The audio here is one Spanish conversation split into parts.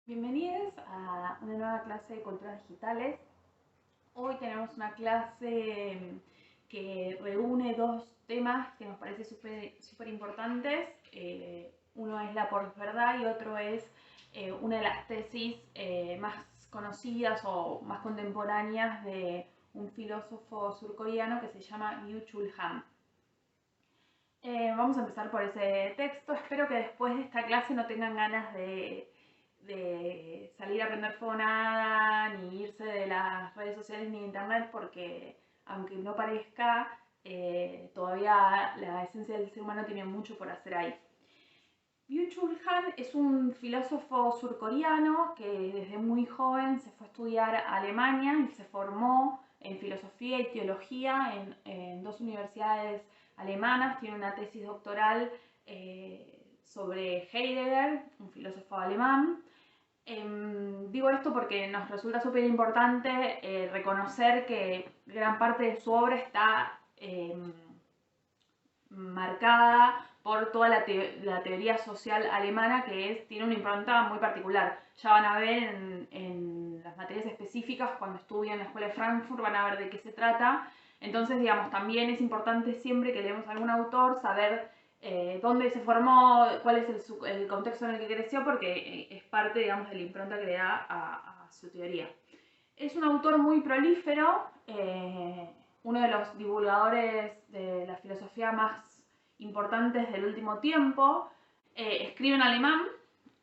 Bienvenidos a una nueva clase de culturas digitales. Hoy tenemos una clase que reúne dos temas que nos parecen súper importantes. Uno es la posverdad y otro es una de las tesis más conocidas o más contemporáneas de un filósofo surcoreano que se llama Byung-Chul Han. Vamos a empezar por ese texto. Espero que después de esta clase no tengan ganas de salir a aprender fonada, ni irse de las redes sociales ni de internet, porque aunque no parezca, todavía la esencia del ser humano tiene mucho por hacer ahí. Byung-Chul Han es un filósofo surcoreano que desde muy joven se fue a estudiar a Alemania y se formó en filosofía y teología en dos universidades alemanas. Tiene una tesis doctoral sobre Heidegger, un filósofo alemán. Digo esto porque nos resulta súper importante reconocer que gran parte de su obra está marcada por toda la teoría social alemana que tiene una impronta muy particular. Ya van a ver en las materias específicas, cuando estudien en la Escuela de Frankfurt, van a ver de qué se trata. Entonces, digamos, también es importante siempre que leemos a algún autor saber dónde se formó, cuál es el contexto en el que creció, porque es parte, digamos, de la impronta que le da a su teoría. Es un autor muy prolífero, uno de los divulgadores de la filosofía más importantes del último tiempo. Escribe en alemán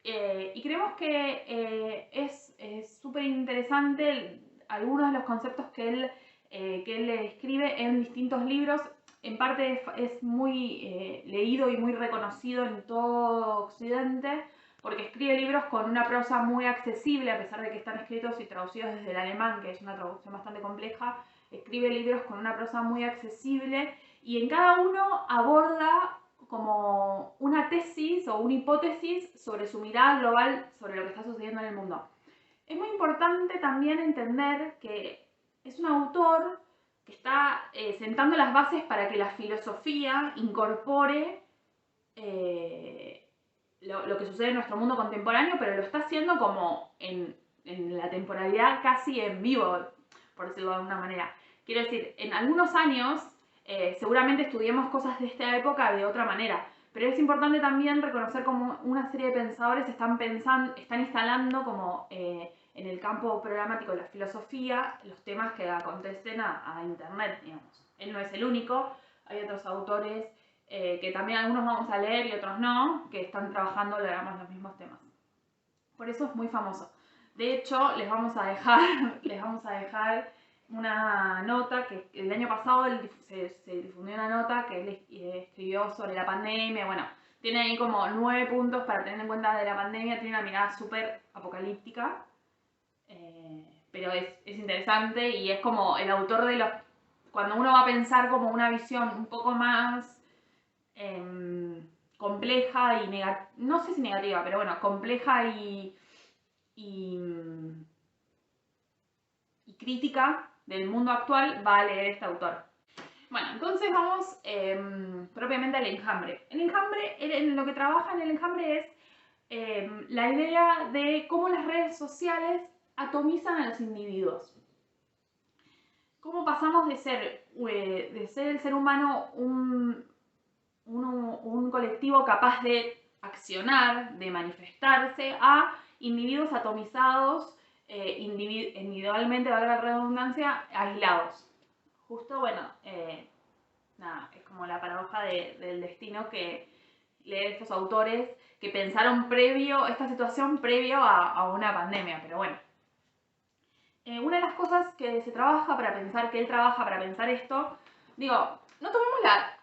y creemos que es súper interesante algunos de los conceptos que él escribe en distintos libros. En parte es muy leído y muy reconocido en todo Occidente, porque escribe libros con una prosa muy accesible, a pesar de que están escritos y traducidos desde el alemán, que es una traducción bastante compleja. Escribe libros con una prosa muy accesible y en cada uno aborda como una tesis o una hipótesis sobre su mirada global sobre lo que está sucediendo en el mundo. Es muy importante también entender que es un autor que está sentando las bases para que la filosofía incorpore lo que sucede en nuestro mundo contemporáneo, pero lo está haciendo como en la temporalidad casi en vivo, por decirlo de alguna manera. Quiero decir, en algunos años seguramente estudiemos cosas de esta época de otra manera, pero es importante también reconocer cómo una serie de pensadores están instalando como en el campo programático de la filosofía los temas que acontecen a Internet, digamos. Él no es el único, hay otros autores que también algunos vamos a leer y otros no, que están trabajando, digamos, los mismos temas. Por eso es muy famoso. De hecho, les vamos a dejar una nota que el año pasado se difundió una nota que él escribió sobre la pandemia. Bueno, tiene ahí como 9 puntos para tener en cuenta de la pandemia. Tiene una mirada súper apocalíptica, pero es interesante y es como el autor de los... Cuando uno va a pensar como una visión un poco más compleja y negativa, no sé si negativa, pero bueno, compleja y crítica del mundo actual, va a leer este autor. Bueno, entonces vamos propiamente al enjambre. El enjambre, lo que trabaja en el enjambre es la idea de cómo las redes sociales atomizan a los individuos. Cómo pasamos de ser el ser humano un colectivo capaz de accionar, de manifestarse, a individuos atomizados, individualmente, valga la redundancia, aislados. Justo, bueno, nada, es como la paradoja del destino que leen estos autores que pensaron esta situación previo a una pandemia, pero bueno. Una de las cosas que se trabaja para pensar, que él trabaja para pensar esto, digo, no tomemos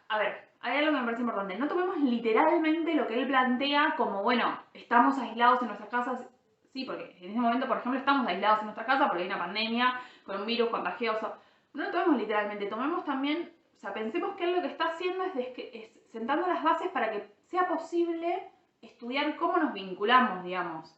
a ver, hay algo que me parece importante, no tomemos literalmente lo que él plantea como, bueno, estamos aislados en nuestras casas, sí, porque en ese momento, por ejemplo, estamos aislados en nuestra casa porque hay una pandemia con un virus contagioso. No lo tomemos literalmente, tomemos también, o sea, pensemos que él lo que está haciendo es sentando las bases para que sea posible estudiar cómo nos vinculamos, digamos.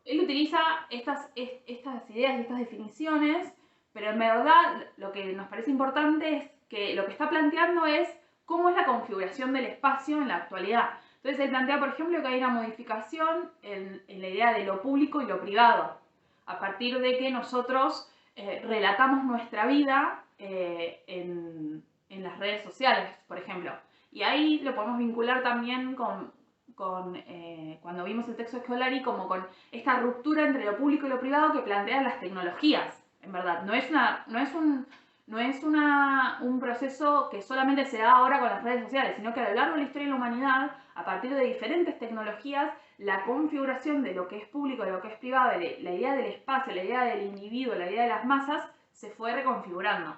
Él utiliza estas ideas y estas definiciones, pero en verdad lo que nos parece importante es que lo que está planteando es cómo es la configuración del espacio en la actualidad. Entonces él plantea, por ejemplo, que hay una modificación en la idea de lo público y lo privado, a partir de que nosotros relatamos nuestra vida en las redes sociales, por ejemplo. Y ahí lo podemos vincular también con cuando vimos el texto escolar y como con esta ruptura entre lo público y lo privado que plantean las tecnologías, en verdad. No es un proceso que solamente se da ahora con las redes sociales, sino que a lo largo de la historia de la humanidad, a partir de diferentes tecnologías, la configuración de lo que es público, de lo que es privado, la idea del espacio, la idea del individuo, la idea de las masas, se fue reconfigurando.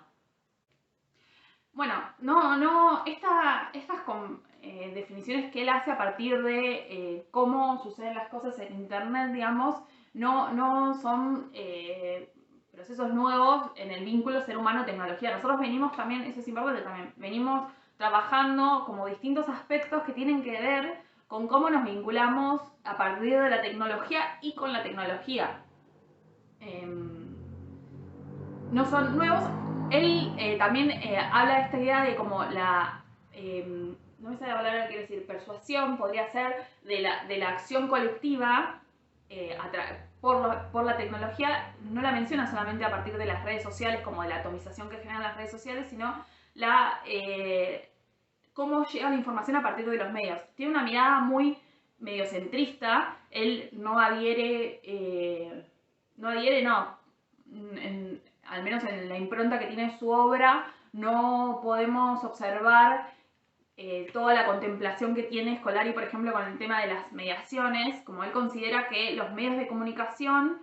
Bueno, estas definiciones que él hace a partir de cómo suceden las cosas en Internet, digamos, no son procesos nuevos en el vínculo ser humano-tecnología. Nosotros venimos también, eso es importante también, venimos trabajando como distintos aspectos que tienen que ver con cómo nos vinculamos a partir de la tecnología y con la tecnología. No son nuevos. Él también habla de esta idea de como no me sale la palabra que quiero decir, persuasión, podría ser, de la acción colectiva por la tecnología. No la menciona solamente a partir de las redes sociales, como de la atomización que generan las redes sociales, sino cómo llega la información a partir de los medios. Tiene una mirada muy mediocentrista. Él no adhiere, al menos en la impronta que tiene su obra, no podemos observar toda la contemplación que tiene Scolari, por ejemplo, con el tema de las mediaciones, como él considera que los medios de comunicación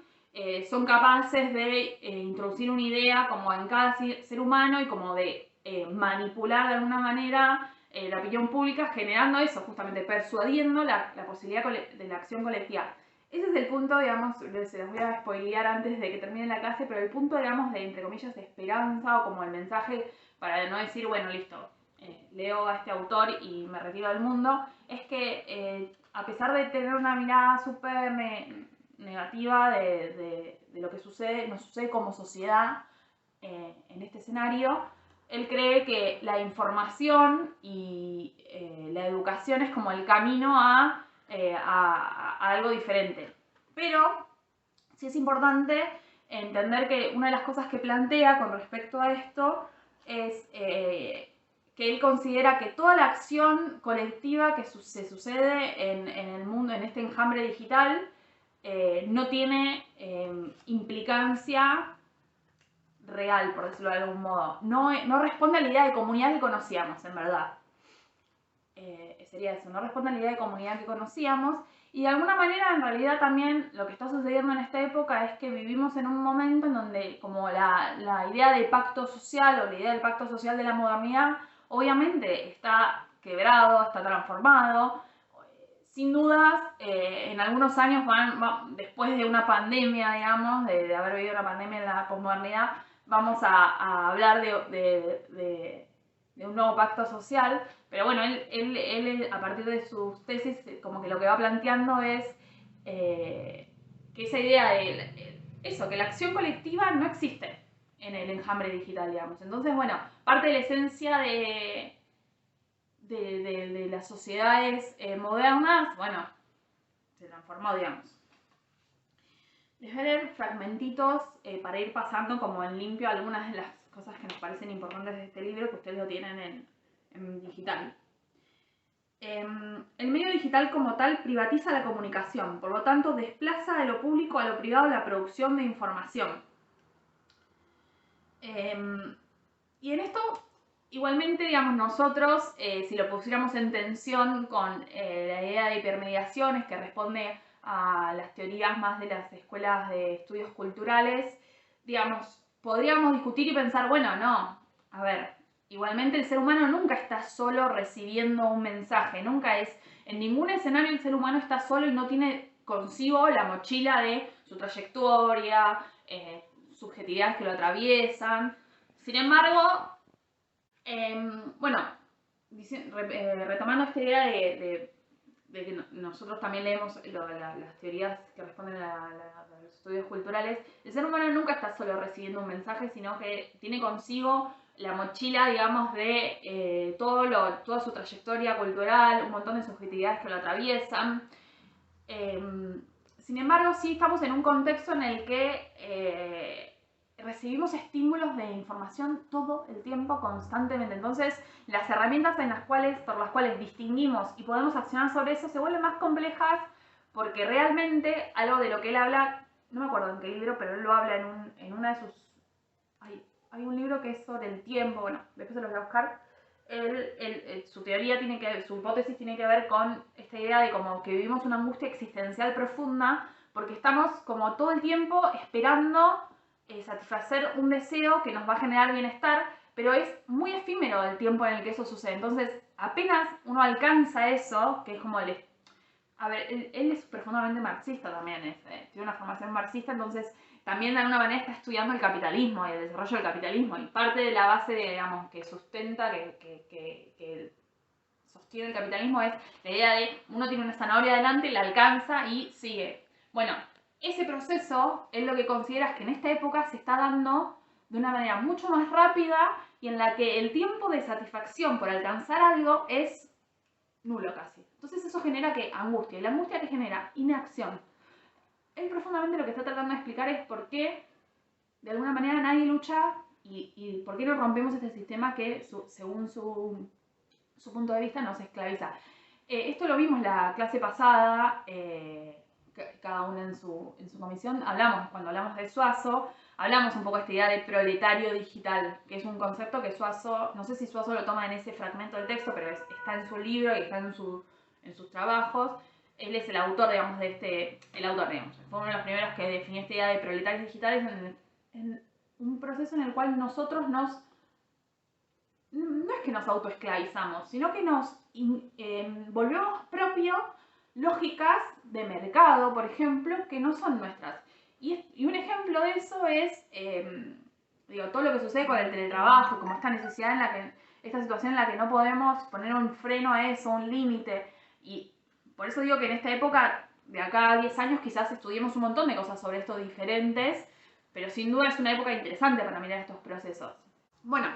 son capaces de introducir una idea como en cada ser humano y como de manipular de alguna manera la opinión pública, generando eso, justamente persuadiendo la posibilidad de la acción colectiva. Ese es el punto, digamos, se los voy a spoilear antes de que termine la clase, pero el punto, digamos, de, entre comillas, de esperanza o como el mensaje para no decir, bueno, listo, leo a este autor y me retiro del mundo, es que a pesar de tener una mirada súper negativa de lo que nos sucede como sociedad en este escenario, él cree que la información y la educación es como el camino a algo diferente. Pero sí es importante entender que una de las cosas que plantea con respecto a esto es que él considera que toda la acción colectiva que se sucede en el mundo, en este enjambre digital, no tiene implicancia real, por decirlo de algún modo. No responde a la idea de comunidad que conocíamos, en verdad. Sería eso, no responde a la idea de comunidad que conocíamos. Y de alguna manera, en realidad, también lo que está sucediendo en esta época es que vivimos en un momento en donde como la idea de pacto social o la idea del pacto social de la modernidad, obviamente está quebrado, está transformado. Sin dudas, en algunos años después de una pandemia, digamos, de haber vivido una pandemia en la posmodernidad, vamos a hablar de un nuevo pacto social, pero bueno, él a partir de sus tesis, como que lo que va planteando es que esa idea de eso, que la acción colectiva no existe en el enjambre digital, digamos. Entonces, bueno, parte de la esencia de las sociedades modernas, bueno, se transformó, digamos. Les voy a leer fragmentitos para ir pasando como en limpio algunas de las cosas que nos parecen importantes de este libro, que ustedes lo tienen en digital. El medio digital como tal privatiza la comunicación, por lo tanto desplaza de lo público a lo privado la producción de información. Y en esto, igualmente, digamos, nosotros, si lo pusiéramos en tensión con la idea de hipermediaciones que responde a las teorías más de las escuelas de estudios culturales, digamos, podríamos discutir y pensar, bueno, no, a ver, igualmente el ser humano nunca está solo recibiendo un mensaje, nunca en ningún escenario el ser humano está solo y no tiene consigo la mochila de su trayectoria, subjetividades que lo atraviesan. Sin embargo, bueno, retomando esta idea de que nosotros también leemos las teorías que responden a los estudios culturales, el ser humano nunca está solo recibiendo un mensaje, sino que tiene consigo la mochila, digamos, de toda su trayectoria cultural, un montón de subjetividades que lo atraviesan. Sin embargo, sí estamos en un contexto en el que recibimos estímulos de información todo el tiempo, constantemente. Entonces, las herramientas por las cuales distinguimos y podemos accionar sobre eso se vuelven más complejas porque realmente algo de lo que él habla, no me acuerdo en qué libro, pero él lo habla en una de sus... Hay un libro que es sobre el tiempo, bueno, después se los voy a buscar. Su teoría su hipótesis tiene que ver con esta idea de como que vivimos una angustia existencial profunda porque estamos como todo el tiempo esperando satisfacer un deseo que nos va a generar bienestar, pero es muy efímero el tiempo en el que eso sucede. Entonces, apenas uno alcanza eso, que es como el... A ver, él es profundamente marxista también, tiene una formación marxista, entonces también de alguna manera está estudiando el capitalismo y el desarrollo del capitalismo. Y parte de la base, digamos, que sustenta, que sostiene el capitalismo es la idea de uno tiene una zanahoria adelante, la alcanza y sigue. Bueno, ese proceso es lo que consideras que en esta época se está dando de una manera mucho más rápida y en la que el tiempo de satisfacción por alcanzar algo es nulo casi. Entonces eso genera que angustia. ¿Y la angustia que genera? Inacción. Él profundamente lo que está tratando de explicar es por qué de alguna manera nadie lucha y por qué no rompemos este sistema que según su punto de vista nos esclaviza. Esto lo vimos la clase pasada, cada uno en su comisión, cuando hablamos de Suazo, hablamos un poco de esta idea de proletario digital, que es un concepto que Suazo, no sé si Suazo lo toma en ese fragmento del texto, pero está en su libro y está en sus trabajos. Él es el autor, digamos, fue uno de los primeros que definió esta idea de proletarios digitales en un proceso en el cual nosotros no es que nos autoesclavizamos, sino que nos volvemos propio lógicas de mercado, por ejemplo, que no son nuestras. Y un ejemplo de eso es, todo lo que sucede con el teletrabajo, como esta necesidad esta situación en la que no podemos poner un freno a eso, un límite. Y por eso digo que en esta época, de acá a 10 años, quizás estudiemos un montón de cosas sobre esto diferentes, pero sin duda es una época interesante para mirar estos procesos. Bueno,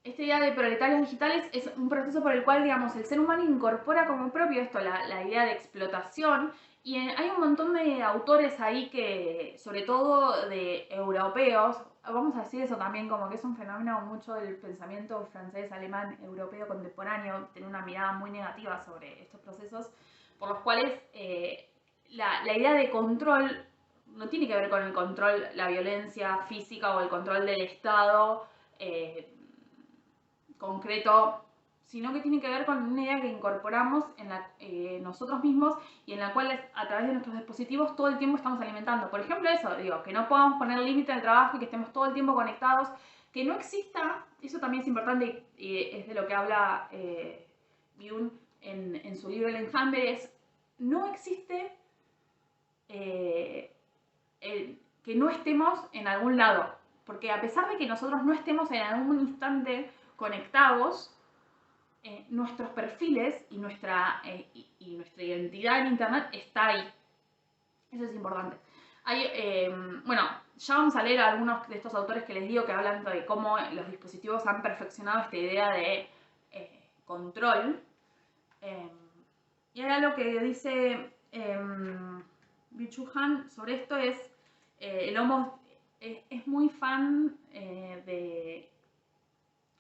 esta idea de proletarios digitales es un proceso por el cual, digamos, el ser humano incorpora como propio esto, la idea de explotación, y hay un montón de autores ahí que, sobre todo de europeos, vamos a decir eso también, como que es un fenómeno mucho del pensamiento francés, alemán, europeo contemporáneo, tiene una mirada muy negativa sobre estos procesos, por los cuales la idea de control no tiene que ver con el control, la violencia física o el control del Estado, concreto, sino que tiene que ver con una idea que incorporamos en nosotros mismos y en la cual a través de nuestros dispositivos todo el tiempo estamos alimentando. Por ejemplo eso, que no podamos poner límite al trabajo y que estemos todo el tiempo conectados, que no exista, eso también es importante y es de lo que habla Byun en su libro El Enjambre, no existe que no estemos en algún lado, porque a pesar de que nosotros no estemos en algún instante conectados, nuestros perfiles y nuestra identidad en Internet está ahí. Eso es importante. Bueno, ya vamos a leer a algunos de estos autores que les digo que hablan de cómo los dispositivos han perfeccionado esta idea de control. Y ahora lo que dice Byung-Chul Han sobre esto es el homo es muy fan de,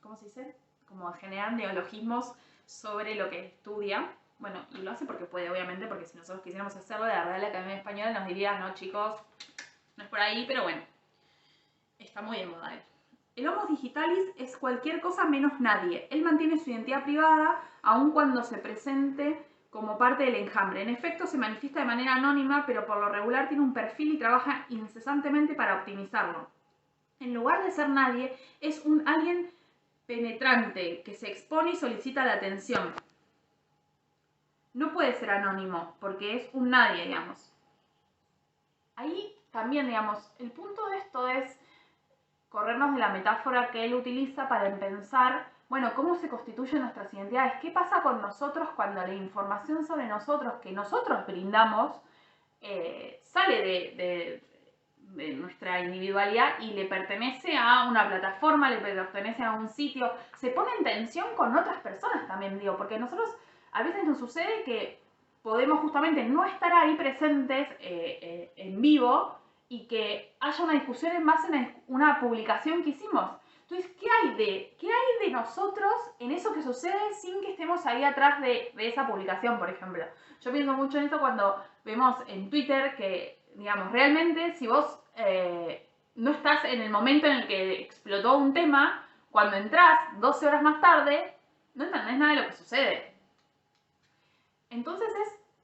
¿cómo se dice? Como generar neologismos sobre lo que estudia. Bueno, y lo hace porque puede, obviamente, porque si nosotros quisiéramos hacerlo, la Real Academia Española nos diría, no chicos, no es por ahí, pero bueno, está muy de moda. El homo digitalis es cualquier cosa menos nadie. Él mantiene su identidad privada, aun cuando se presente como parte del enjambre. En efecto, se manifiesta de manera anónima, pero por lo regular tiene un perfil y trabaja incesantemente para optimizarlo. En lugar de ser nadie, es un alguien penetrante que se expone y solicita la atención. No puede ser anónimo, porque es un nadie, digamos. Ahí también, digamos, el punto de esto es corrernos de la metáfora que él utiliza para pensar, bueno, cómo se constituyen nuestras identidades, qué pasa con nosotros cuando la información sobre nosotros que nosotros brindamos sale de nuestra individualidad y le pertenece a una plataforma, le pertenece a un sitio, se pone en tensión con otras personas también, digo, porque nosotros a veces nos sucede que podemos justamente no estar ahí presentes en vivo y que haya una discusión en base a una publicación que hicimos. Entonces, ¿qué hay de nosotros en eso que sucede sin que estemos ahí atrás de esa publicación, por ejemplo? Yo pienso mucho en esto cuando vemos en Twitter que, digamos, realmente si vos no estás en el momento en el que explotó un tema, cuando entras 12 horas más tarde, no entendés nada de lo que sucede. Entonces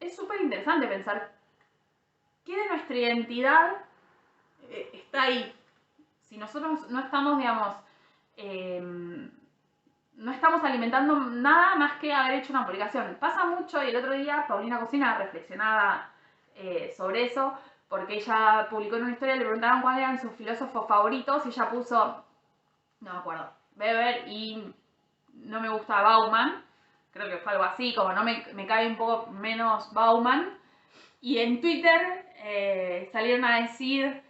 es súper interesante pensar qué de nuestra identidad está ahí. Si nosotros no estamos, digamos, no estamos alimentando nada más que haber hecho una publicación. Pasa mucho, y el otro día Paulina Cocina reflexionaba sobre eso, porque ella publicó en una historia, le preguntaron cuáles eran sus filósofos favoritos, y ella puso, no me acuerdo, Weber y no me gusta Bauman, creo que fue algo así, como no me cae un poco menos Bauman, y en Twitter salieron a decir,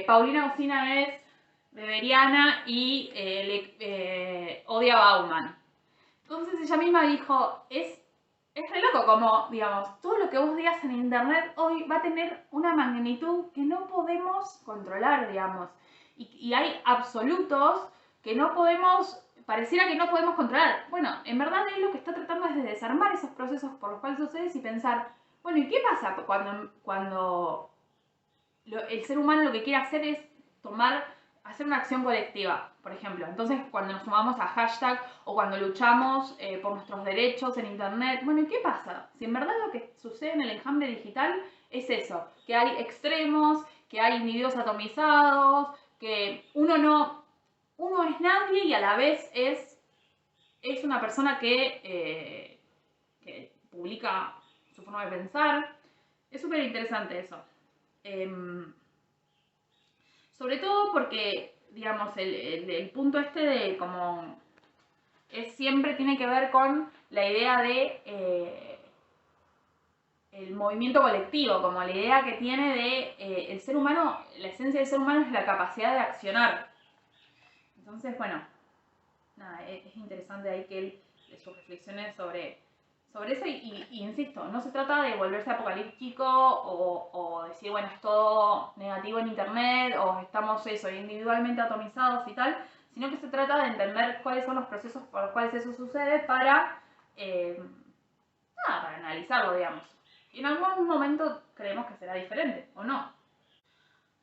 Paulina Cocina es beberiana y odia a Bauman. Entonces ella misma dijo, es re loco como, digamos, todo lo que vos digas en internet hoy va a tener una magnitud que no podemos controlar, digamos. Y hay absolutos que no podemos, pareciera que no podemos controlar. Bueno, en verdad él lo que está tratando es de desarmar esos procesos por los cuales sucede y pensar, bueno, ¿y qué pasa cuando el ser humano lo que quiere hacer es hacer una acción colectiva, por ejemplo? Entonces, cuando nos sumamos a hashtag o cuando luchamos por nuestros derechos en internet, bueno, ¿y qué pasa? Si en verdad lo que sucede en el enjambre digital es eso, que hay extremos, que hay individuos atomizados, que uno es nadie y a la vez es una persona que publica su forma de pensar. Es súper interesante eso. Sobre todo porque, digamos, el punto este de como siempre tiene que ver con la idea de el movimiento colectivo, como la idea que tiene de el ser humano, la esencia del ser humano es la capacidad de accionar. Entonces, bueno, nada, es interesante ahí que él sus reflexiones sobre eso y insisto, no se trata de volverse apocalíptico o decir, bueno, es todo negativo en internet o estamos individualmente atomizados y tal, sino que se trata de entender cuáles son los procesos por los cuales eso sucede para analizarlo, digamos. Y en algún momento creemos que será diferente, ¿o no?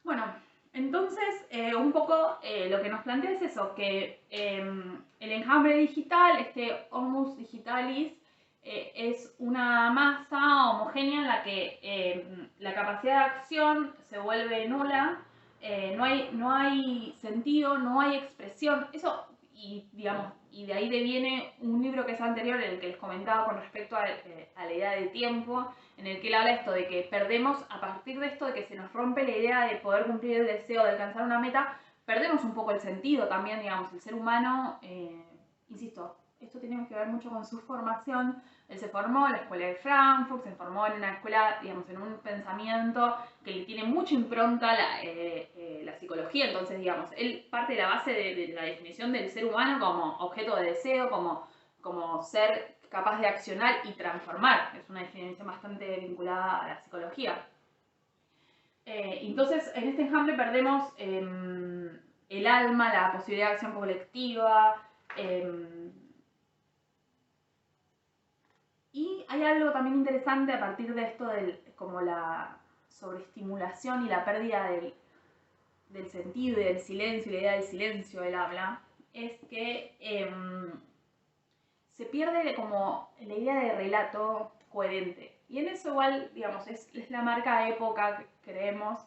Bueno, entonces un poco lo que nos plantea es eso, que el enjambre digital, este Homus Digitalis, es una masa homogénea en la que la capacidad de acción se vuelve nula, no hay sentido, no hay expresión. Eso, y digamos, y de ahí deviene un libro que es anterior, el que les comentaba con respecto a la idea de tiempo, en el que él habla esto de que perdemos, a partir de esto de que se nos rompe la idea de poder cumplir el deseo de alcanzar una meta, perdemos un poco el sentido también, digamos, el ser humano, insisto, esto tiene que ver mucho con su formación. Él se formó en la escuela de Frankfurt, se formó en una escuela, digamos, en un pensamiento que le tiene mucha impronta la psicología. Entonces, digamos, él parte de la base de la definición del ser humano como objeto de deseo, como ser capaz de accionar y transformar. Es una definición bastante vinculada a la psicología. Entonces, en este enjambre perdemos el alma, la posibilidad de acción colectiva. Y hay algo también interesante a partir de esto, como la sobreestimulación y la pérdida del sentido y del silencio, y la idea del silencio del habla, es que se pierde como la idea de relato coherente. Y en eso igual, digamos, es la marca de época que creemos,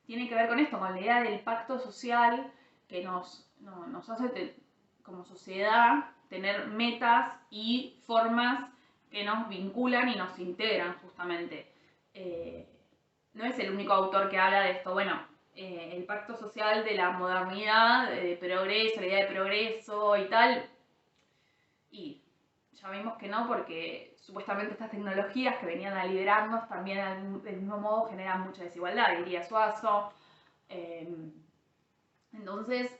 tiene que ver con esto, con la idea del pacto social que nos hace como sociedad tener metas y formas que nos vinculan y nos integran justamente. No es el único autor que habla de esto. Bueno, el pacto social de la modernidad, de progreso, la idea de progreso y tal. Y ya vimos que no, porque supuestamente estas tecnologías que venían a liberarnos también del mismo modo generan mucha desigualdad, diría Suazo. Entonces,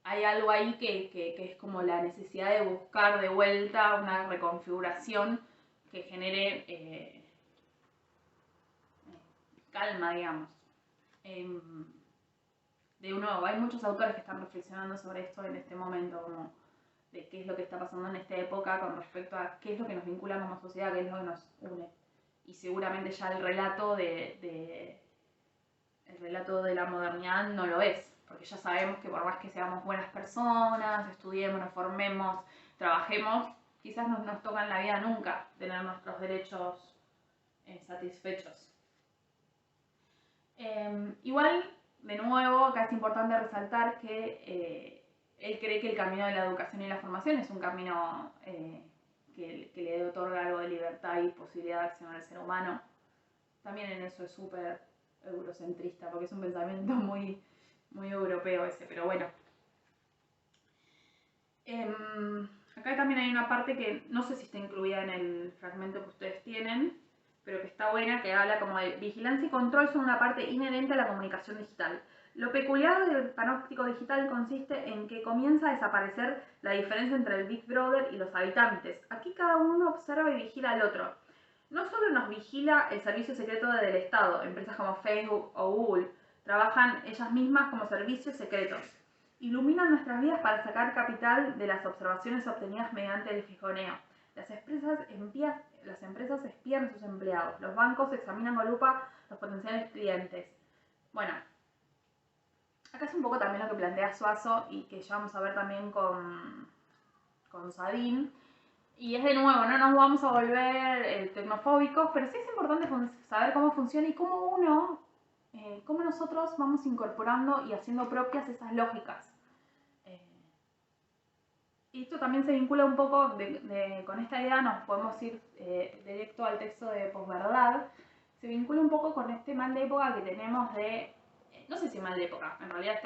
hay algo ahí que es como la necesidad de buscar de vuelta una reconfiguración que genere calma, digamos. De nuevo, hay muchos autores que están reflexionando sobre esto en este momento, como de qué es lo que está pasando en esta época con respecto a qué es lo que nos vincula como sociedad, qué es lo que nos une. Y seguramente ya el relato de la modernidad no lo es, porque ya sabemos que por más que seamos buenas personas, estudiemos, nos formemos, trabajemos, quizás no nos toca en la vida nunca tener nuestros derechos satisfechos. Igual, de nuevo, acá es importante resaltar que él cree que el camino de la educación y la formación es un camino que le otorga algo de libertad y posibilidad de acción al ser humano. También en eso es súper eurocentrista, porque es un pensamiento muy, muy europeo ese, pero bueno. Acá también hay una parte que no sé si está incluida en el fragmento que ustedes tienen, pero que está buena, que habla como de vigilancia y control son una parte inherente a la comunicación digital. Lo peculiar del panóptico digital consiste en que comienza a desaparecer la diferencia entre el Big Brother y los habitantes. Aquí cada uno observa y vigila al otro. No solo nos vigila el servicio secreto del Estado, empresas como Facebook o Google trabajan ellas mismas como servicios secretos. Iluminan nuestras vidas para sacar capital de las observaciones obtenidas mediante el fijoneo. Las empresas espían a sus empleados. Los bancos examinan con lupa los potenciales clientes. Bueno, acá es un poco también lo que plantea Suazo y que ya vamos a ver también con Sadin. Y es de nuevo, no nos vamos a volver tecnofóbicos, pero sí es importante saber cómo funciona y cómo nosotros vamos incorporando y haciendo propias esas lógicas. Y esto también se vincula un poco con esta idea, nos podemos ir directo al texto de posverdad, se vincula un poco con este mal de época que tenemos no sé si mal de época, en realidad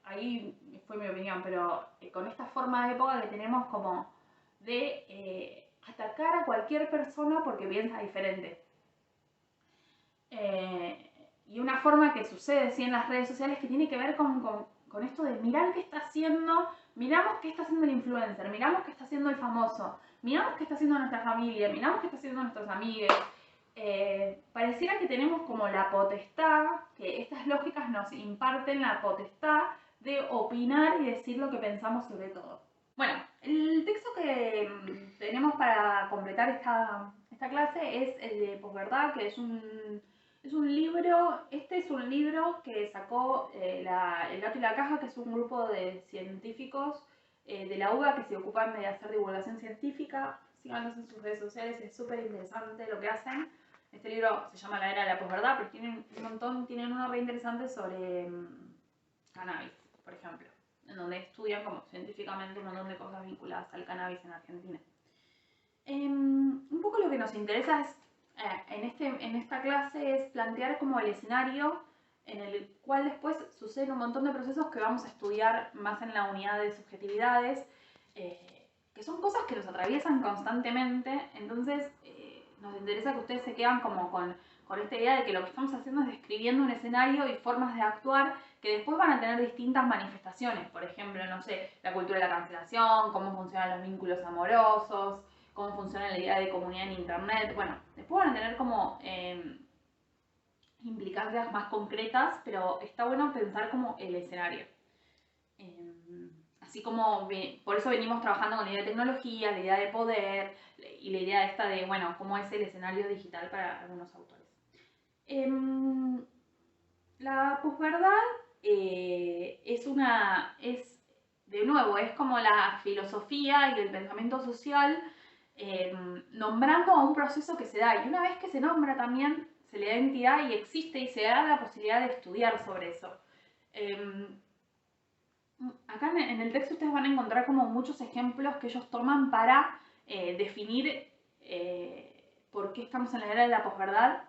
ahí fue mi opinión, pero con esta forma de época que tenemos como de atacar a cualquier persona porque piensa diferente. Y una forma que sucede sí, en las redes sociales que tiene que ver con esto de mirar qué está haciendo, miramos qué está haciendo el influencer, miramos qué está haciendo el famoso, miramos qué está haciendo nuestra familia, miramos qué está haciendo nuestros amigos. Pareciera que tenemos como la potestad, que estas lógicas nos imparten la potestad de opinar y decir lo que pensamos sobre todo. Bueno, el texto que tenemos para completar esta clase es el de posverdad, que es un libro, este es un libro que sacó El Gato y la Caja, que es un grupo de científicos de la UBA que se ocupan de hacer divulgación científica. Síganos en sus redes sociales, es súper interesante lo que hacen. Este libro se llama La Era de la Posverdad, pero tienen uno re interesante sobre cannabis, por ejemplo, en donde estudian como científicamente un montón de cosas vinculadas al cannabis en Argentina. Un poco lo que nos interesa es, en esta clase es plantear como el escenario en el cual después suceden un montón de procesos que vamos a estudiar más en la unidad de subjetividades, que son cosas que nos atraviesan constantemente, entonces nos interesa que ustedes se quedan como con esta idea de que lo que estamos haciendo es describiendo un escenario y formas de actuar que después van a tener distintas manifestaciones, por ejemplo, no sé, la cultura de la cancelación, cómo funcionan los vínculos amorosos, cómo funciona la idea de comunidad en internet, bueno, después van a tener como implicancias más concretas, pero está bueno pensar como el escenario. Así como, por eso venimos trabajando con la idea de tecnología, la idea de poder y la idea esta de, bueno, cómo es el escenario digital para algunos autores. La posverdad de nuevo, es como la filosofía y el pensamiento social nombrando a un proceso que se da. Y una vez que se nombra también se le da entidad y existe y se da la posibilidad de estudiar sobre eso. Acá en el texto ustedes van a encontrar como muchos ejemplos que ellos toman para definir por qué estamos en la era de la posverdad.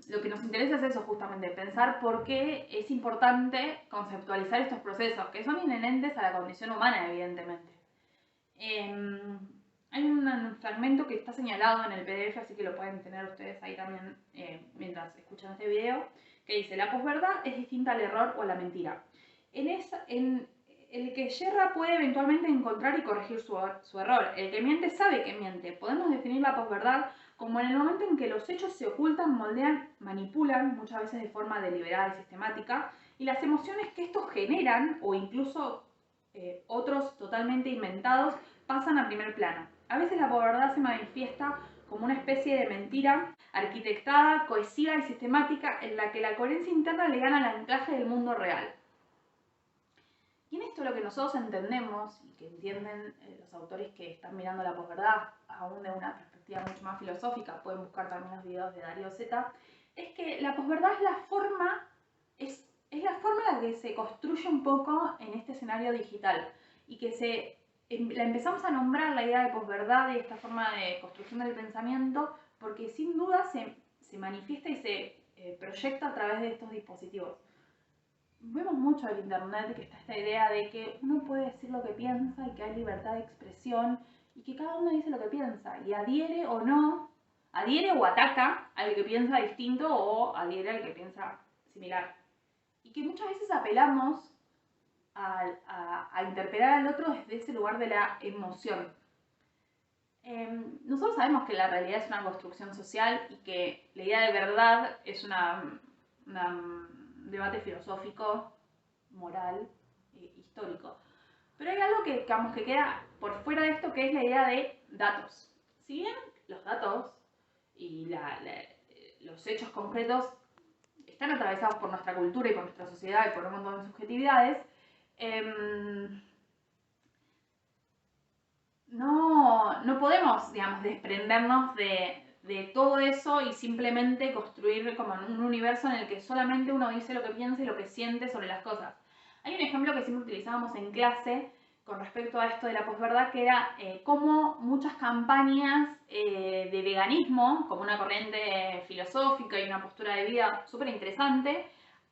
Lo que nos interesa es eso justamente, pensar por qué es importante conceptualizar estos procesos, que son inherentes a la condición humana, evidentemente. Hay un fragmento que está señalado en el PDF, así que lo pueden tener ustedes ahí también mientras escuchan este video, que dice, la posverdad es distinta al error o a la mentira. En el que yerra puede eventualmente encontrar y corregir su error. El que miente sabe que miente. Podemos definir la posverdad como en el momento en que los hechos se ocultan, moldean, manipulan, muchas veces de forma deliberada y sistemática, y las emociones que estos generan, o incluso otros totalmente inventados, pasan a primer plano. A veces la posverdad se manifiesta como una especie de mentira arquitectada, cohesiva y sistemática en la que la coherencia interna le gana al anclaje del mundo real. Y en esto lo que nosotros entendemos, y que entienden los autores que están mirando la posverdad, aún de una perspectiva mucho más filosófica, pueden buscar también los videos de Darío Zeta, es que la posverdad es la forma en la que se construye un poco en este escenario digital, y que la empezamos a nombrar la idea de posverdad y esta forma de construcción del pensamiento, porque sin duda se manifiesta y se proyecta a través de estos dispositivos. Vemos mucho en internet que está esta idea de que uno puede decir lo que piensa y que hay libertad de expresión y que cada uno dice lo que piensa y adhiere o no, adhiere o ataca al que piensa distinto o adhiere al que piensa similar. Y que muchas veces apelamos a interpelar al otro desde ese lugar de la emoción. Nosotros sabemos que la realidad es una construcción social y que la idea de verdad es un debate filosófico, moral, histórico. Pero hay algo que queda por fuera de esto, que es la idea de datos. Si bien los datos y los hechos concretos están atravesados por nuestra cultura y por nuestra sociedad y por un montón de subjetividades, no podemos, digamos, desprendernos de todo eso y simplemente construir como un universo en el que solamente uno dice lo que piensa y lo que siente sobre las cosas. Hay un ejemplo que siempre utilizábamos en clase con respecto a esto de la posverdad, que era cómo muchas campañas de veganismo, como una corriente filosófica y una postura de vida súper interesante,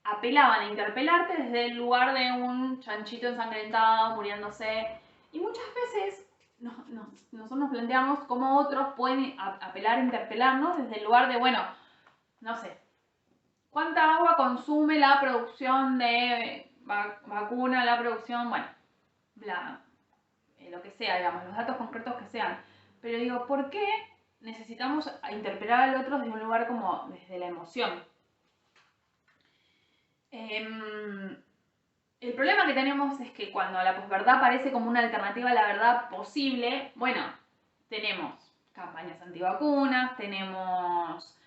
apelaban a interpelarte desde el lugar de un chanchito ensangrentado, muriéndose. Y muchas veces nosotros nos planteamos cómo otros pueden apelar a interpelarnos desde el lugar de, bueno, no sé, ¿cuánta agua consume la producción de vacuna, la producción, bueno, lo que sea, digamos, los datos concretos que sean? Pero digo, ¿por qué necesitamos interpelar al otro desde un lugar como desde la emoción? El problema que tenemos es que cuando la posverdad parece como una alternativa a la verdad posible, bueno, tenemos campañas antivacunas, tenemos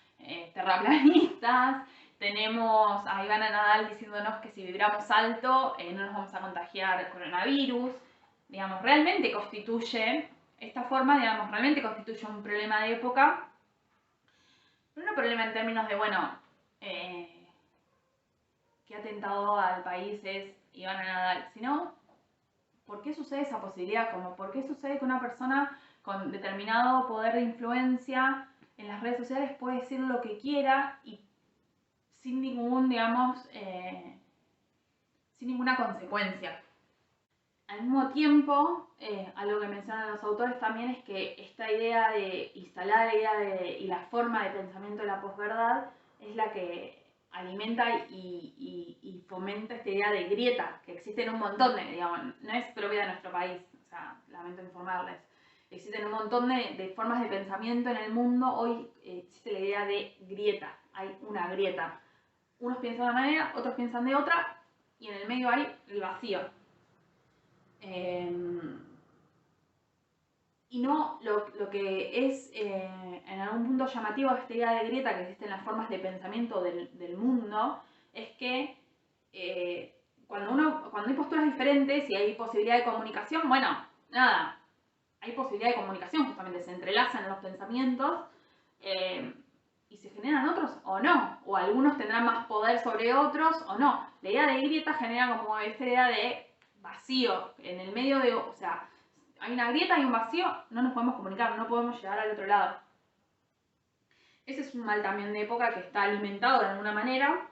terraplanistas, tenemos a Ivana Nadal diciéndonos que si vibramos alto no nos vamos a contagiar coronavirus. Digamos, realmente constituye, esta forma, digamos, realmente constituye un problema de época, pero no un problema en términos de, bueno, qué atentado al país es Ivana Nadal, sino por qué sucede esa posibilidad, como por qué sucede que una persona con determinado poder de influencia en las redes sociales puede decir lo que quiera y sin ningún, digamos, sin ninguna consecuencia. Al mismo tiempo, algo que mencionan los autores también es que esta idea de instalar la idea y la forma de pensamiento de la posverdad es la que alimenta y fomenta esta idea de grieta, que existen un montón de, digamos, no es propia de nuestro país, o sea, lamento informarles. Existen un montón de formas de pensamiento en el mundo. Hoy existe la idea de grieta, hay una grieta. Unos piensan de una manera, otros piensan de otra, y en el medio hay el vacío. Y no lo que es en algún punto llamativo de esta idea de grieta que existe en las formas de pensamiento del mundo, es que cuando hay posturas diferentes y hay posibilidad de comunicación, bueno, nada, hay posibilidad de comunicación, justamente se entrelazan los pensamientos y se generan otros o no, o algunos tendrán más poder sobre otros o no. La idea de grieta genera como esta idea de vacío en el medio de, o sea, hay una grieta y un vacío, no nos podemos comunicar, no podemos llegar al otro lado. Ese es un mal también de época que está alimentado de alguna manera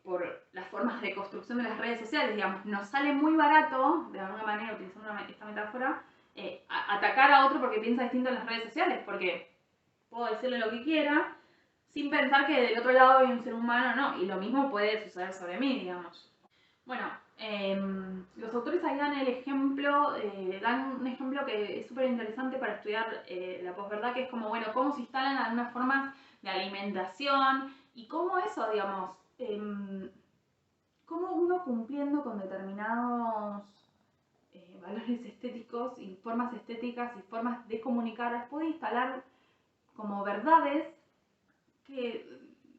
por las formas de construcción de las redes sociales. Digamos, nos sale muy barato, de alguna manera, utilizando esta metáfora, atacar a otro porque piensa distinto en las redes sociales, porque puedo decirle lo que quiera, sin pensar que del otro lado hay un ser humano, no, y lo mismo puede suceder sobre mí, digamos. Bueno, los autores ahí dan el ejemplo, dan un ejemplo que es súper interesante para estudiar la posverdad, que es como, bueno, cómo se instalan algunas formas de alimentación y cómo eso, digamos, cómo uno cumpliendo con determinados valores estéticos y formas estéticas y formas de comunicar puede instalar como verdades que,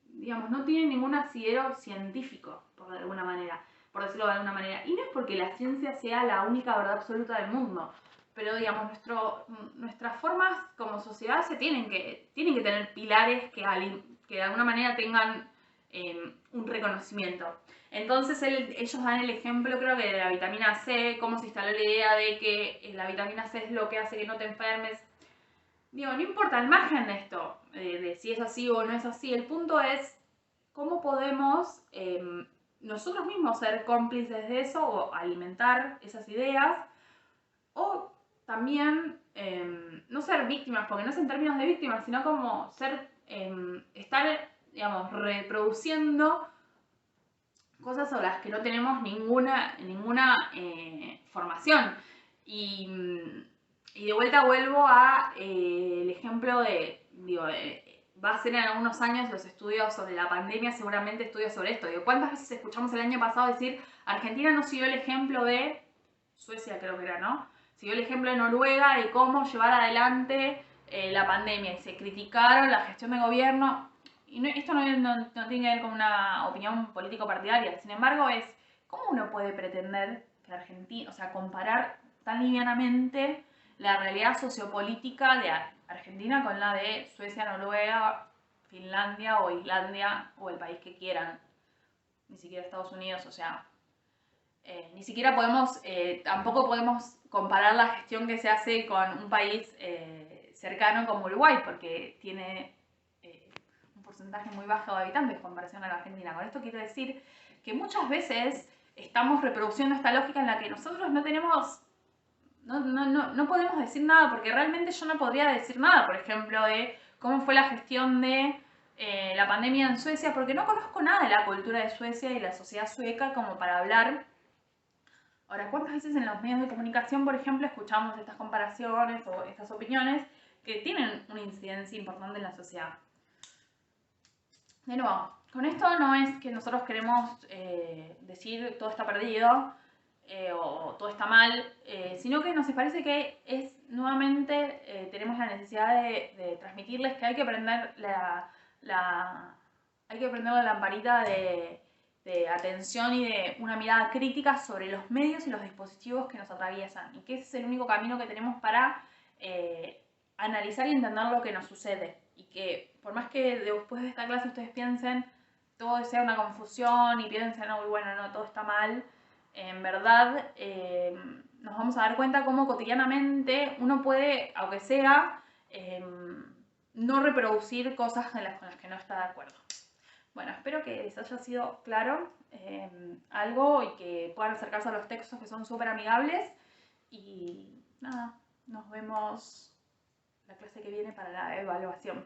digamos, no tienen ningún asidero científico, por de alguna manera, por decirlo de alguna manera. Y no es porque la ciencia sea la única verdad absoluta del mundo, pero, digamos, nuestras formas como sociedad tienen que tener pilares que de alguna manera tengan un reconocimiento. Entonces ellos dan el ejemplo, creo que de la vitamina C, cómo se instaló la idea de que la vitamina C es lo que hace que no te enfermes. Digo, no importa el margen de esto, de si es así o no es así, el punto es cómo podemos nosotros mismos ser cómplices de eso o alimentar esas ideas, o también no ser víctimas, porque no es en términos de víctimas, sino como estar, digamos, reproduciendo cosas sobre las que no tenemos ninguna formación. Y de vuelta vuelvo a el ejemplo de, digo, va a ser en algunos años los estudios sobre la pandemia, seguramente estudios sobre esto. Digo, ¿cuántas veces escuchamos el año pasado decir Argentina no siguió el ejemplo de Suecia, creo que era, ¿no? Siguió el ejemplo de Noruega de cómo llevar adelante la pandemia y se criticaron la gestión de gobierno. Y no, esto no tiene que ver con una opinión político-partidaria, sin embargo es cómo uno puede pretender que Argentina, o sea, comparar tan livianamente la realidad sociopolítica de Argentina con la de Suecia, Noruega, Finlandia o Islandia o el país que quieran, ni siquiera Estados Unidos, o sea, ni siquiera podemos, tampoco podemos comparar la gestión que se hace con un país cercano como Uruguay, porque tiene un porcentaje muy bajo de habitantes en comparación a la Argentina. Con esto quiero decir que muchas veces estamos reproduciendo esta lógica en la que nosotros no tenemos, no podemos decir nada, porque realmente yo no podría decir nada, por ejemplo, de cómo fue la gestión de la pandemia en Suecia, porque no conozco nada de la cultura de Suecia y la sociedad sueca como para hablar. Ahora, ¿cuántas veces en los medios de comunicación, por ejemplo, escuchamos estas comparaciones o estas opiniones que tienen una incidencia importante en la sociedad? De nuevo, con esto no es que nosotros queremos decir todo está perdido o todo está mal, sino que nos parece que es nuevamente tenemos la necesidad de transmitirles que hay que prender hay que prender la lamparita de atención y de una mirada crítica sobre los medios y los dispositivos que nos atraviesan, y que ese es el único camino que tenemos para analizar y entender lo que nos sucede, y que por más que después de esta clase ustedes piensen todo sea una confusión y piensen, no, bueno, no, todo está mal, en verdad nos vamos a dar cuenta cómo cotidianamente uno puede, aunque sea, no reproducir cosas con las que no está de acuerdo. Bueno, espero que les haya sido claro algo y que puedan acercarse a los textos que son súper amigables. Y nada, nos vemos la clase que viene para la evaluación.